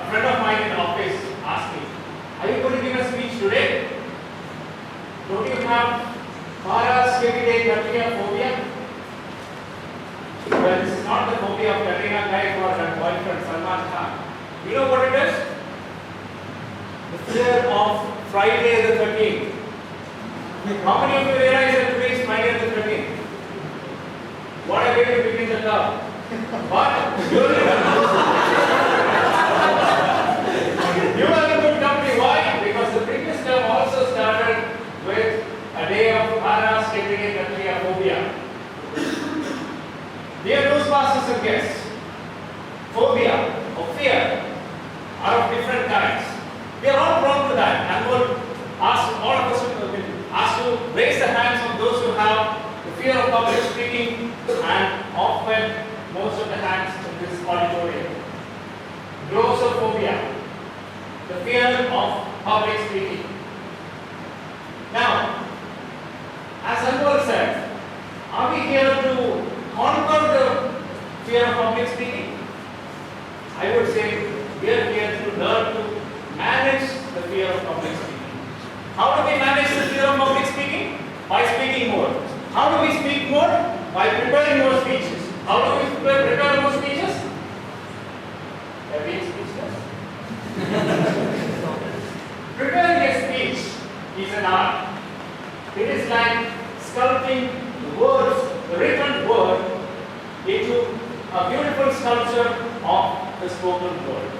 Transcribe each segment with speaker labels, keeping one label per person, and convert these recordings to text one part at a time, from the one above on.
Speaker 1: A friend of mine in the office asked me, "Are you going to give a speech today? Don't you have phobia?" Well, this is not the phobia of Katrina Kaif or her boyfriend Salman Khan. You know what it is? The fear of Friday the 13th. How many of you realize that today is Friday the 13th? What a way to begin the term. But you are in good company. Why? Because the previous term also started with a day of phobia. Dear Toastmasters and guests, phobia or fear are of different kinds. We are all prone to that, and we'll ask all of us to raise the hands of those who have the fear of public speaking, and often most of the hands in this auditorium. Glossophobia, the fear of public speaking. Now, as Anwar said, are we here to conquer the fear of public speaking? I would say we are here to learn to manage the fear of public speaking. How do we manage the fear of public speaking? By speaking more. How do we speak more? By preparing more speeches. How do we prepare more speeches? By being speechless. Preparing a speech is an art. It is like sculpting the words, the written word, into a beautiful sculpture of the spoken word.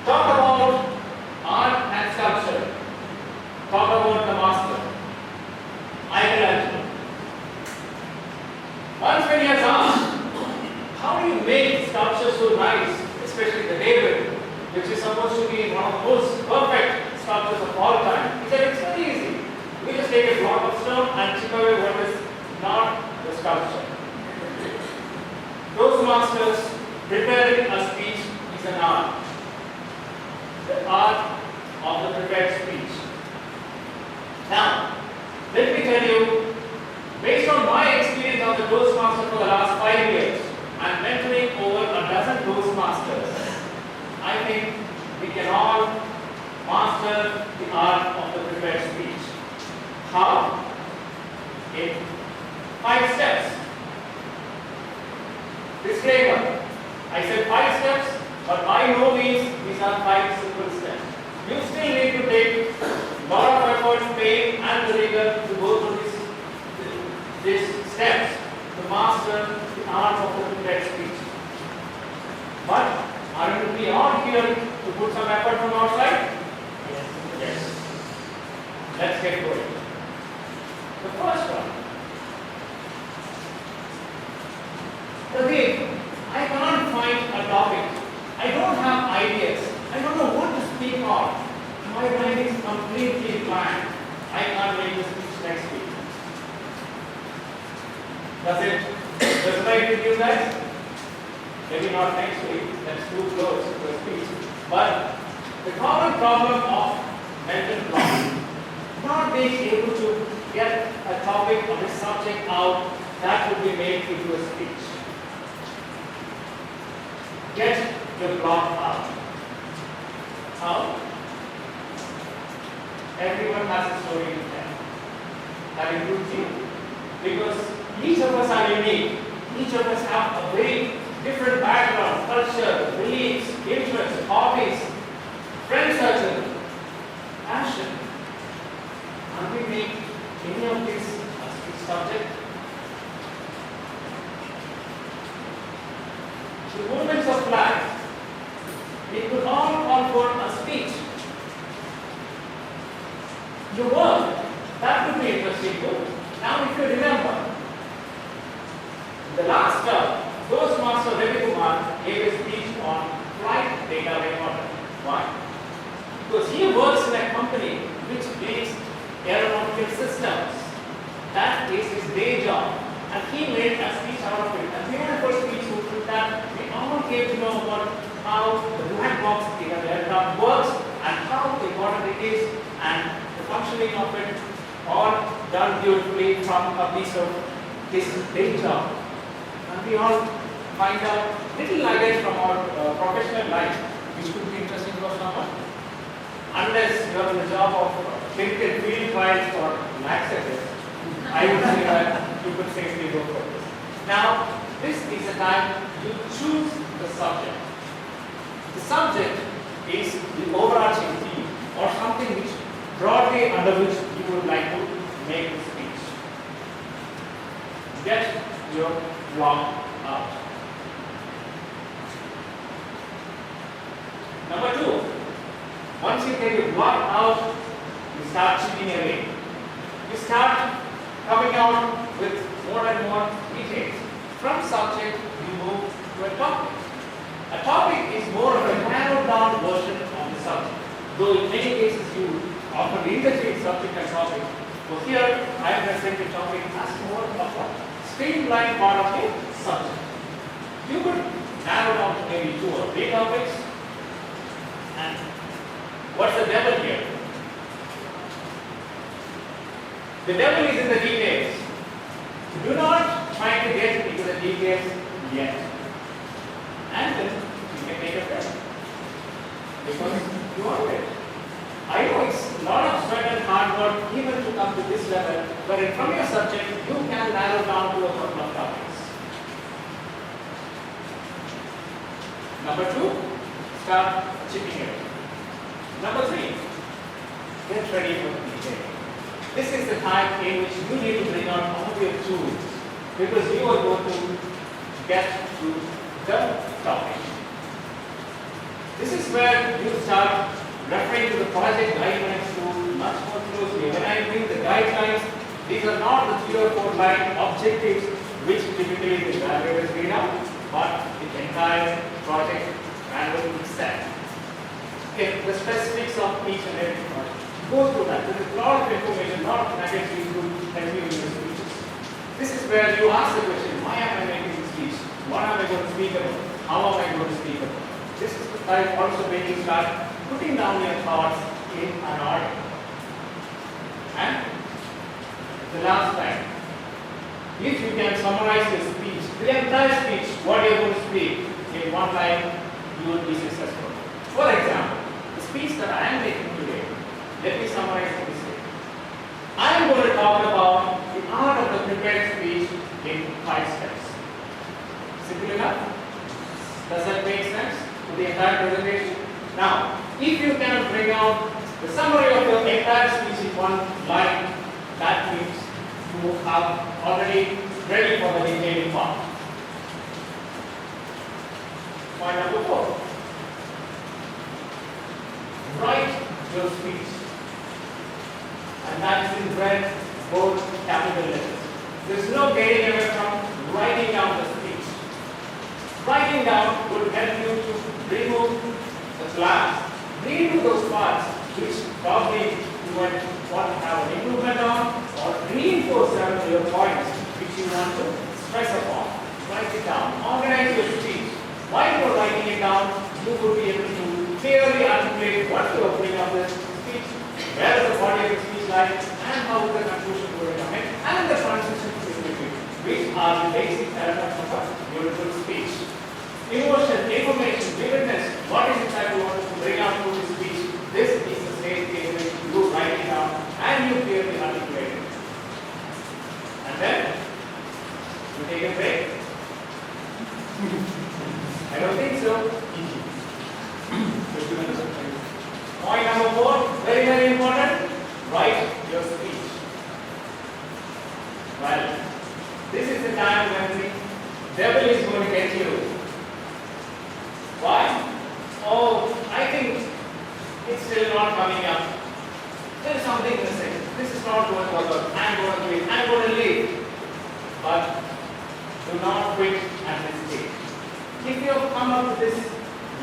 Speaker 1: Talk about art and sculpture. Talk about the master, Michelangelo. Once when he has asked, how do you make sculpture so nice, especially the David, which is supposed to be one of the most perfect sculptures of all time? He said, it's very easy. We just take a block of stone and chip away what is not the sculpture. Those masters, preparing a speech is an art. The art of the prepared speech. Now, let me tell you, based on my experience of the Toastmaster for the last 5 years and mentoring over a dozen Toastmasters, I think we can all master the art of the prepared speech. How? In 5 steps. Disclaimer, I said 5 steps, but by no means these are 5 simple steps. You still need to take a lot of effort, pain and rigor to go through these steps to master the art of the prepared speech. But aren't we all here to put some effort from our side? Yes. Let's get going. The first one. Pradeep, I can't find a topic. I don't have ideas. I don't know what to speak on. My mind is completely blank. I can't make the speech next week. Does it resonate with you guys? Maybe not next week. That's too close to the speech. But the common problem of mental block, not being able to get a topic or a subject out that would be made into a speech. Get your block out. How? Everyone has a story to tell. That includes you. Because each of us are unique. Each of us have a very different background, culture, beliefs, interests, hobbies, friend circle, passion. Can we make any of these a speech subject? The movements of life, it could all call for a speech. Your work, that would be interesting too. Now if you remember, the last term, Toastmaster Ravi Kumar gave a speech on flight data recorder. Why? Because he works in a company which builds aeronautical systems. That is his day job. And he made a speech out of it. A beautiful speech that we all came to know about how the black box data aircraft works and how important it is and the functioning of it, all done beautifully from a piece of his day job. And we all find out little nuggets from our professional life which could be interesting for someone. Unless you are in the job of clinical field trials for laxatives, I would say that you could safely go for this. Now, this is a time you choose the subject. The subject is the overarching theme or something which broadly under which you would like to make a speech. Get your block out. Number 2, once you get your block out, you start chipping away. You start coming out with more and more details. From subject, you move to a topic. A topic is more of a narrowed down version of the subject. Though in many cases you often interchange subject and topic. So here I am presenting topic as more of a streamlined part of the subject. You could narrow down to maybe 2 or 3 topics. And what's the devil here? The devil is in the details. Do not try to get into the details yet. And then you can take a break. Because you are it. I know it's a lot of sweat and hard work even to come to this level, but from your subject you can narrow down to a couple of topics. Number 2, start chipping away. Number 3, get ready for the detail. This is the time in which you need to bring out all of your tools because you are going to get to the topic. This is where you start referring to the project guidelines to much more closely. When I bring the guidelines, these are not the 3 or 4 line objectives which typically the evaluators read out, but the entire project manual itself. Okay, the specifics of each and every project. Go through that. There is a lot of information, a lot of nuggets you could help you in your speeches. This is where you ask the question, why am I making this speech? What am I going to speak about? How am I going to speak about? This is the time also when you start putting down your thoughts in an order. And the last time, if you can summarize your speech, the entire speech, what you are going to speak in 1 line, you will be successful. For example, the speech that I am making today, let me summarize this way. I am going to talk about the art of the prepared speech in 5 steps. Simple enough? Does that make sense to the entire presentation? Now, if you can bring out the summary of your entire speech in 1 line, that means you have already ready for the detailing part. Point number 4. Write your speech. And that is in red, bold, capital letters. There is no getting away from writing down the speech. Writing down will help you to remove the flags, remove those parts which probably you might want to have an improvement on or reinforce them to your points which you want to stress upon. Write it down. Organize your speech. While you are writing it down, you will be able to clearly articulate what you are putting up this speech, where is the body of the speech like, and how is the conclusion going to come in, and the transition between, which are the basic elements of a beautiful speech. Emotion, information, vividness, what is it that you want to bring out through this speech? This is the stage in which you write it down and you clearly articulate it. And then you take a break. I don't think so. Point number 4, very, very important. Write your speech. Well, this is the time when the devil is going to get you. Why? Oh, I think it's still not coming up. There is something missing. This is not going to work out. I'm going to leave. I'm going to leave. But do not quit at this stage. If you have come up to this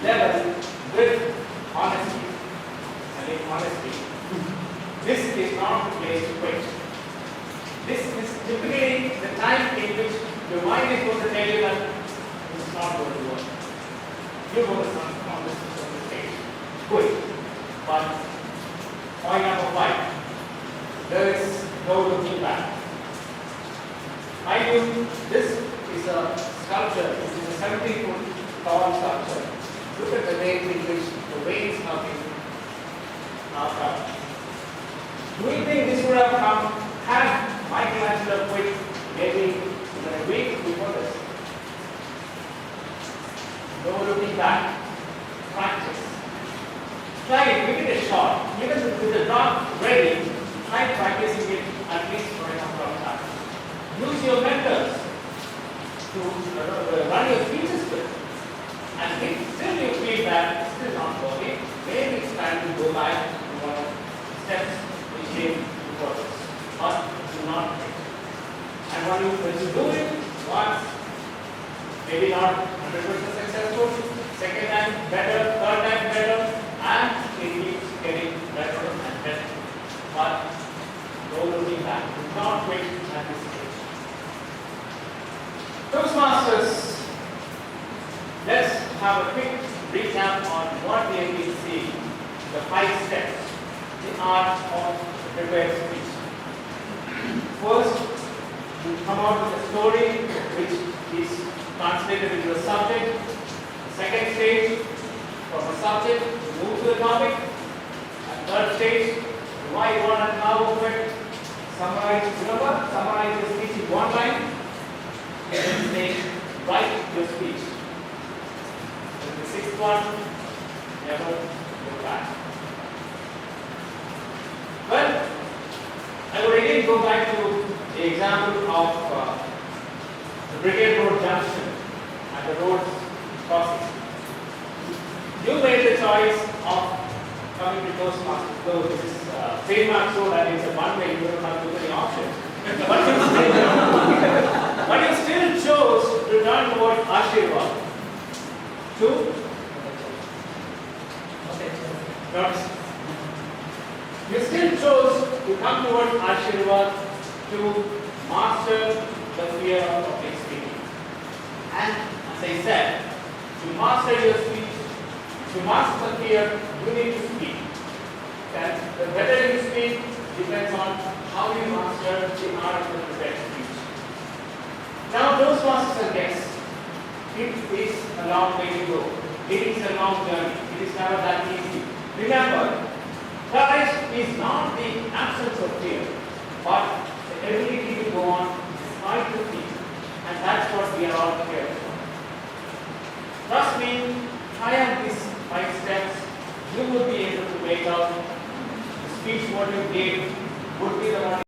Speaker 1: level with honesty, I mean honesty, this is not the place to quit. This is typically the time in which your mind is going to tell you that this is not going to work. You're going to come on this stage. Quit. But point number 5, there is no looking back. I mean, this is a sculpture. It is a 70-foot tall sculpture. Look at the way in which should have had Michelangelo quit maybe a week before this. No looking back. Practice. Try it, give it a shot. Even with the draft ready, try practicing it at least for a number of times. Use your mentors to run your speeches with. And if still you feel that it's still not working, maybe it's time to go back to one of the steps which came before this. Or do not take. And when you do it once, maybe not 100% successful, second time better, third time better, and it keeps getting better and better. But no looking back. Do not quit at this stage. Toastmasters, let's have a quick recap on what we have been seeing, the 5 steps, the art of prepared speech. First, you come out with a story which is translated into a subject. Second stage, from a subject, move to the topic. And third stage, why you want to now it. Summarize your speech in one line. And then say, write your speech. And the sixth one, never go back. Well, I would again go back to the example of the Brigade Road Junction and the roads crossing. You made the choice of coming to Toastmasters. So this is trademark road and it's a one-way, you don't have too many options. But you still chose to turn towards Ashirwad. You still chose to come towards Ashirwad to master the fear of public speaking. And as I said, to master your speech, to master the fear, you need to speak. And the better you speak depends on how you master the art of the prepared speech. Now, Toastmasters and guests, it is a long way to go. It is a long journey. It is never that easy. Remember, courage is not the absence of fear, but the ability to go on despite the fear. And that's what we are all here for. Trust me, try out these 5 steps. You will be able to make out the speech what you gave